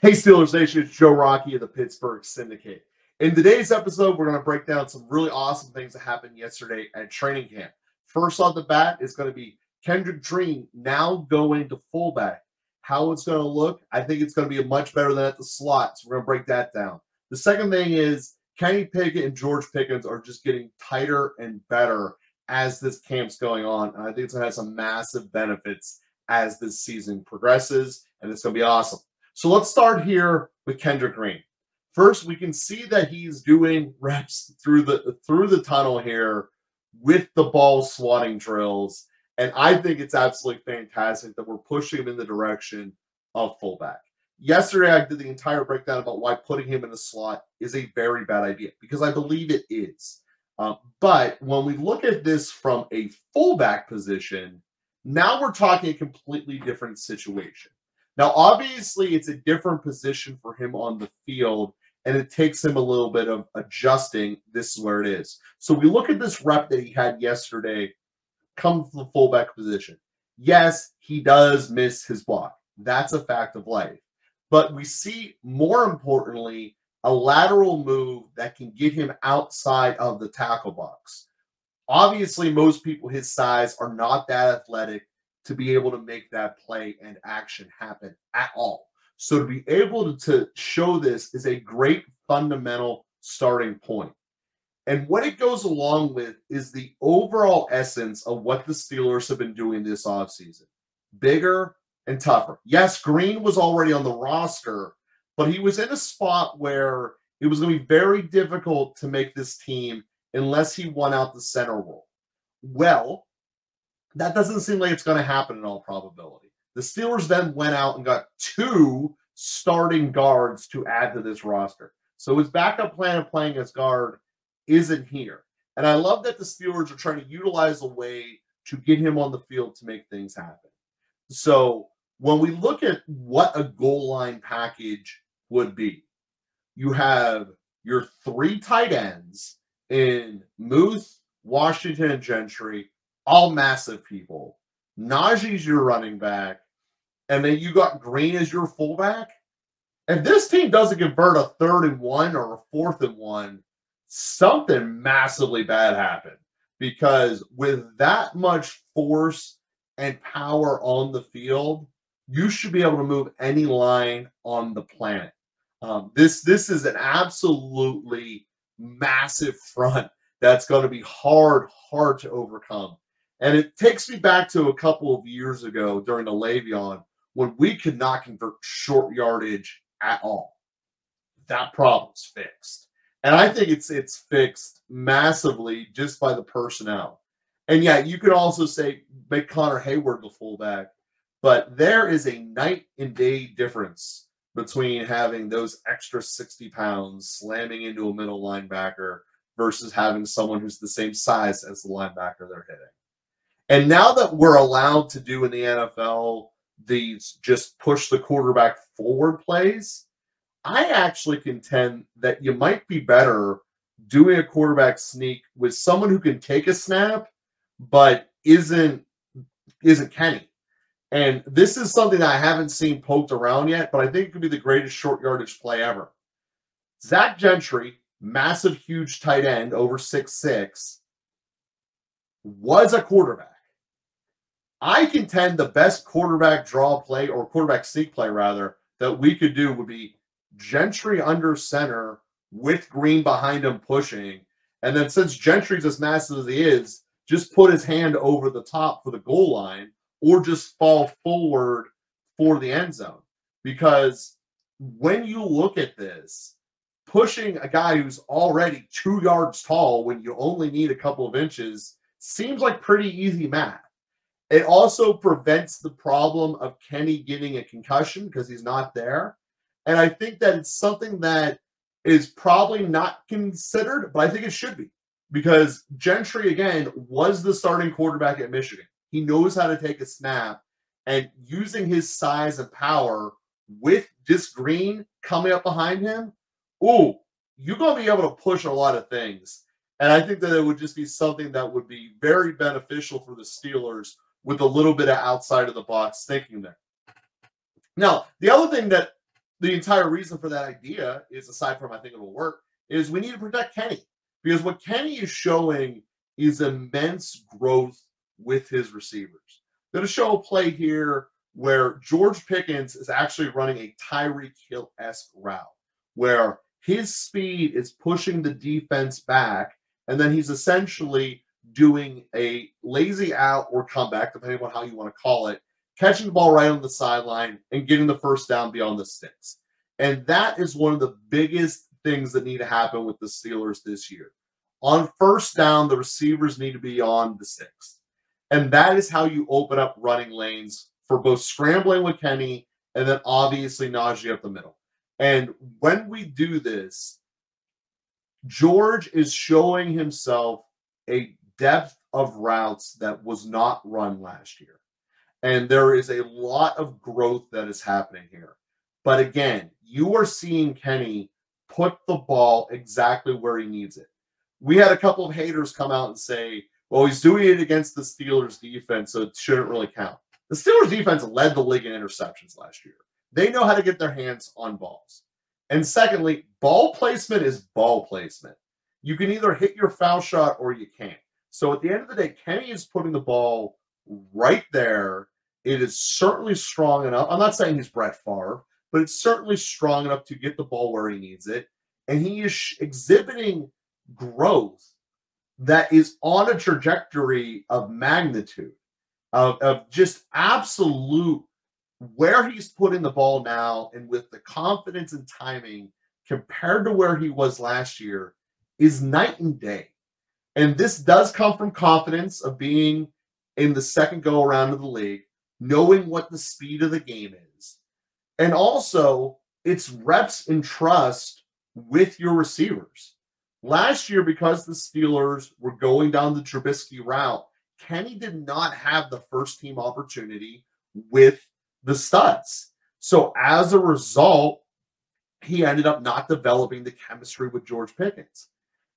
Hey Steelers Nation, it's Joe Rocky of the Pittsburgh Syndicate. In today's episode, we're going to break down some really awesome things that happened yesterday at training camp. First off the bat is going to be Kendrick Green now going to fullback. How it's going to look, I think it's going to be much better than at the slot, so we're going to break that down. The second thing is Kenny Pickett and George Pickens are just getting tighter and better as this camp's going on, and I think it's going to have some massive benefits as this season progresses, and it's going to be awesome. So let's start here with Kendrick Green. First, we can see that he's doing reps through the tunnel here with the ball swatting drills. And I think it's absolutely fantastic that we're pushing him in the direction of fullback. Yesterday, I did the entire breakdown about why putting him in the slot is a very bad idea, because I believe it is. But when we look at this from a fullback position, now we're talking a completely different situation. Now, obviously, it's a different position for him on the field, and it takes him a little bit of adjusting. This is where it is. So we look at this rep that he had yesterday come from the fullback position. Yes, he does miss his block. That's a fact of life. But we see, more importantly, a lateral move that can get him outside of the tackle box. Obviously, most people his size are not that athletic to be able to make that play and action happen at all. So to be able to show this is a great fundamental starting point. And what it goes along with is the overall essence of what the Steelers have been doing this offseason. Bigger and tougher. Yes, Green was already on the roster, but he was in a spot where it was going to be very difficult to make this team unless he won out the center role. Well, that doesn't seem like it's going to happen in all probability. The Steelers then went out and got 2 starting guards to add to this roster. So his backup plan of playing as guard isn't here. And I love that the Steelers are trying to utilize a way to get him on the field to make things happen. So when we look at what a goal line package would be, you have your 3 tight ends in Muth, Washington, and Gentry, all massive people. Najee's your running back, and then you got Green as your fullback. If this team doesn't convert a 3rd and 1 or a 4th and 1, something massively bad happened. Because with that much force and power on the field, you should be able to move any line on the planet. This is an absolutely massive front that's going to be hard to overcome. And it takes me back to a couple of years ago during the Le'Veon when we could not convert short yardage at all. That problem's fixed. And I think it's fixed massively just by the personnel. And yeah, you could also say make Connor Hayward the fullback, but there is a night and day difference between having those extra 60 pounds slamming into a middle linebacker versus having someone who's the same size as the linebacker they're hitting. And now that we're allowed to do in the NFL these just push the quarterback forward plays, I actually contend that you might be better doing a quarterback sneak with someone who can take a snap but isn't Kenny. And this is something that I haven't seen poked around yet, but I think it could be the greatest short yardage play ever. Zach Gentry, massive, huge tight end, over 6'6", was a quarterback. I contend the best quarterback draw play, or quarterback sneak play rather, that we could do would be Gentry under center with Green behind him pushing. And then since Gentry's as massive as he is, just put his hand over the top for the goal line or just fall forward for the end zone. Because when you look at this, pushing a guy who's already 2 yards tall when you only need a couple of inches seems like pretty easy math. It also prevents the problem of Kenny getting a concussion because he's not there. And I think that it's something that is probably not considered, but I think it should be. Because Gentry, again, was the starting quarterback at Michigan. He knows how to take a snap. And using his size and power with just Green coming up behind him, ooh, you're going to be able to push a lot of things. And I think that it would just be something that would be very beneficial for the Steelers with a little bit of outside of the box thinking there. Now, the other thing that the entire reason for that idea is, aside from I think it'll work, is we need to protect Kenny. Because what Kenny is showing is immense growth with his receivers. I'm going to show a play here where George Pickens is actually running a Tyreek Hill-esque route, where his speed is pushing the defense back, and then he's essentially doing a lazy out or comeback, depending on how you want to call it, catching the ball right on the sideline and getting the first down beyond the sticks. And that is one of the biggest things that need to happen with the Steelers this year. On first down, the receivers need to be on the sticks. And that is how you open up running lanes for both scrambling with Kenny and then obviously Najee up the middle. And when we do this, George is showing himself a depth of routes that was not run last year. And there is a lot of growth that is happening here. But again, you are seeing Kenny put the ball exactly where he needs it. We had a couple of haters come out and say, well, he's doing it against the Steelers defense, so it shouldn't really count. The Steelers defense led the league in interceptions last year. They know how to get their hands on balls. And secondly, ball placement is ball placement. You can either hit your foul shot or you can't. So at the end of the day, Kenny is putting the ball right there. It is certainly strong enough. I'm not saying he's Brett Favre, but it's certainly strong enough to get the ball where he needs it. And he is exhibiting growth that is on a trajectory of magnitude, of just absolute where he's putting the ball now, and with the confidence and timing compared to where he was last year is night and day. And this does come from confidence of being in the second go around of the league, knowing what the speed of the game is. And also, it's reps and trust with your receivers. Last year, because the Steelers were going down the Trubisky route, Kenny did not have the first team opportunity with the studs. So as a result, he ended up not developing the chemistry with George Pickens.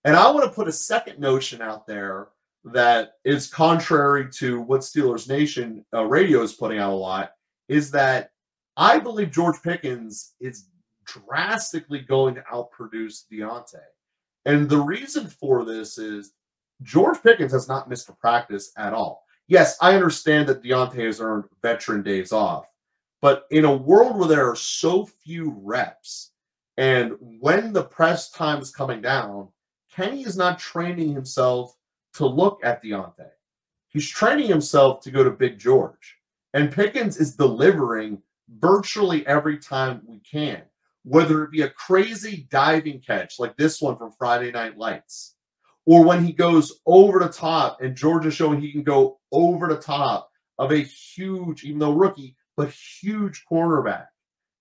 And I want to put a second notion out there that is contrary to what Steelers Nation radio is putting out a lot, is that I believe George Pickens is drastically going to outproduce Diontae. And the reason for this is George Pickens has not missed a practice at all. Yes, I understand that Diontae has earned veteran days off, but in a world where there are so few reps, and when the press time is coming down, Kenny is not training himself to look at Diontae. He's training himself to go to Big George. And Pickens is delivering virtually every time we can, whether it be a crazy diving catch like this one from Friday Night Lights, or when he goes over the top and George is showing he can go over the top of a huge, even though rookie, but huge cornerback,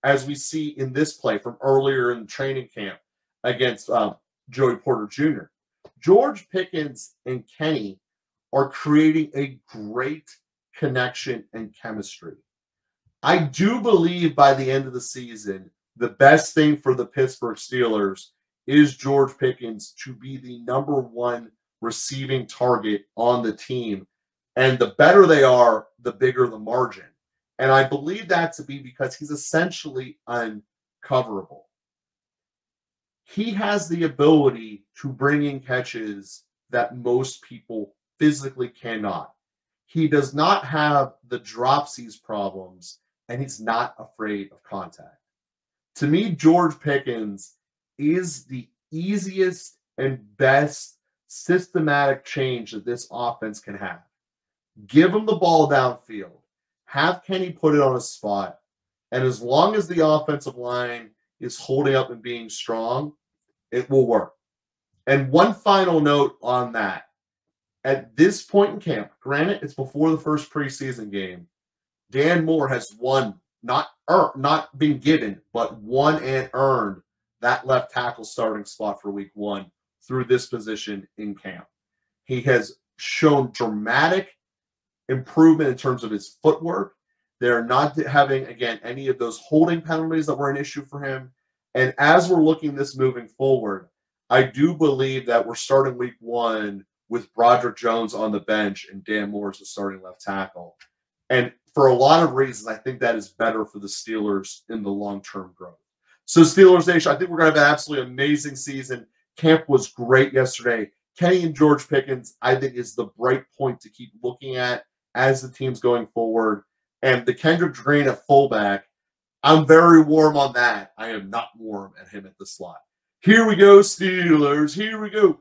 as we see in this play from earlier in training camp against Joey Porter Jr. George Pickens and Kenny are creating a great connection and chemistry. I do believe by the end of the season, the best thing for the Pittsburgh Steelers is George Pickens to be the number one receiving target on the team. And the better they are, the bigger the margin. And I believe that to be because he's essentially uncoverable. He has the ability to bring in catches that most people physically cannot. He does not have the dropsies problems, and he's not afraid of contact. To me, George Pickens is the easiest and best systematic change that this offense can have. Give him the ball downfield. Have Kenny put it on a spot. And as long as the offensive line is holding up and being strong, it will work. And one final note on that. At this point in camp, granted, it's before the first preseason game, Dan Moore has won, not been given, but won and earned that left tackle starting spot for week 1 through this position in camp. He has shown dramatic improvement in terms of his footwork. They're not having, again, any of those holding penalties that were an issue for him. And as we're looking this moving forward, I do believe that we're starting week 1 with Broderick Jones on the bench and Dan Moore as the starting left tackle. And for a lot of reasons, I think that is better for the Steelers in the long-term growth. So Steelers Nation, I think we're going to have an absolutely amazing season. Camp was great yesterday. Kenny and George Pickens, I think, is the bright point to keep looking at as the team's going forward. And the Kendrick Green at fullback, I'm very warm on that. I am not warm at him at the slot. Here we go, Steelers. Here we go.